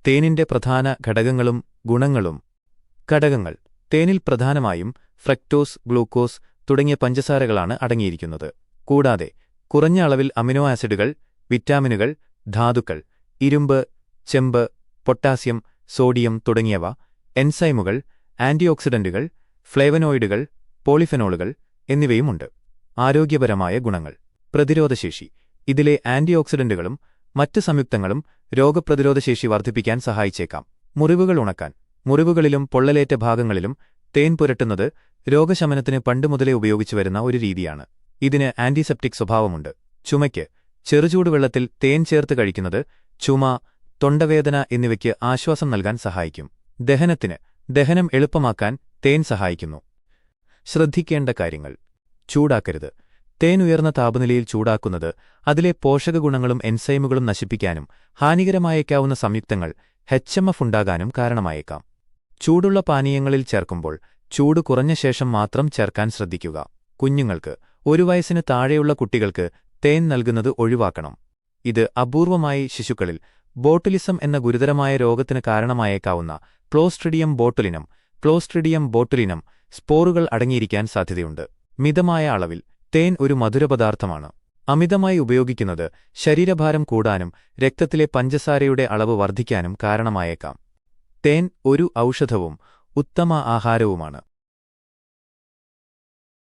തേനിന്റെ പ്രധാന ഘടകങ്ങളും ഗുണങ്ങളും. ഘടകങ്ങൾ: തേനിൽ പ്രധാനമായും ഫ്രക്ടോസ്, ഗ്ലൂക്കോസ് തുടങ്ങിയ പഞ്ചസാരകളാണ് അടങ്ങിയിരിക്കുന്നത്. കൂടാതെ കുറഞ്ഞ അളവിൽ അമിനോ ആസിഡുകൾ, വിറ്റാമിനുകൾ, ധാതുക്കൾ, ഇരുമ്പ്, ചെമ്പ്, പൊട്ടാസ്യം, സോഡിയം തുടങ്ങിയവ, എൻസൈമുകൾ, ആന്റിയോക്സിഡന്റുകൾ, ഫ്ലേവനോയിഡുകൾ, പോളിഫെനോളുകൾ എന്നിവയുമുണ്ട്. ആരോഗ്യപരമായ ഗുണങ്ങൾ. പ്രതിരോധശേഷി. ഇതിലെ ആന്റിയോക്സിഡന്റുകളും മറ്റ് സംയുക്തങ്ങളും രോഗപ്രതിരോധശേഷി വർദ്ധിപ്പിക്കാൻ സഹായിച്ചേക്കാം. മുറിവുകൾ ഉണക്കാൻ. മുറിവുകളിലും പൊള്ളലേറ്റ ഭാഗങ്ങളിലും തേൻ പുരട്ടുന്നത് രോഗശമനത്തിന് പണ്ടുമുതലേ ഉപയോഗിച്ചുവരുന്ന ഒരു രീതിയാണ്. ഇതിന് ആന്റിസെപ്റ്റിക് സ്വഭാവമുണ്ട്. ചുമയ്ക്ക്. ചെറുചൂടുവെള്ളത്തിൽ തേൻ ചേർത്ത് കഴിക്കുന്നത് ചുമ, തൊണ്ടവേദന എന്നിവയ്ക്ക് ആശ്വാസം നൽകാൻ സഹായിക്കും. ദഹനത്തിന്. ദഹനം എളുപ്പമാക്കാൻ തേൻ സഹായിക്കുന്നു. ശ്രദ്ധിക്കേണ്ട കാര്യങ്ങൾ. ചൂടാക്കരുത്. തേൻ ഉയർന്ന താപനിലയിൽ ചൂടാക്കുന്നത് അതിലെ പോഷകഗുണങ്ങളും എൻസൈമുകളും നശിപ്പിക്കാനും ഹാനികരമായേക്കാവുന്ന സംയുക്തങ്ങൾ HMF ഉണ്ടാകാനും കാരണമായേക്കാം. ചൂടുള്ള പാനീയങ്ങളിൽ ചേർക്കുമ്പോൾ ചൂട് കുറഞ്ഞ ശേഷം മാത്രം ചേർക്കാൻ ശ്രദ്ധിക്കുക. കുഞ്ഞുങ്ങൾക്ക്. 1 വയസ്സിന് താഴെയുള്ള കുട്ടികൾക്ക് തേൻ നൽകുന്നത് ഒഴിവാക്കണം. ഇത് അപൂർവമായി ശിശുക്കളിൽ ബോട്ടുലിസം എന്ന ഗുരുതരമായ രോഗത്തിന് കാരണമായേക്കാവുന്ന ക്ലോസ്ട്രിഡിയം ബോട്ടുലിനം സ്പോറുകൾ അടങ്ങിയിരിക്കാൻ സാധ്യതയുണ്ട്. മിതമായ അളവിൽ. തേൻ ഒരു മധുരപദാർത്ഥമാണ്. അമിതമായി ഉപയോഗിക്കുന്നത് ശരീരഭാരം കൂടാനും രക്തത്തിലെ പഞ്ചസാരയുടെ അളവ് വർദ്ധിക്കാനും കാരണമായേക്കാം. തേൻ ഒരു ഔഷധവും ഉത്തമ ആഹാരവുമാണ്.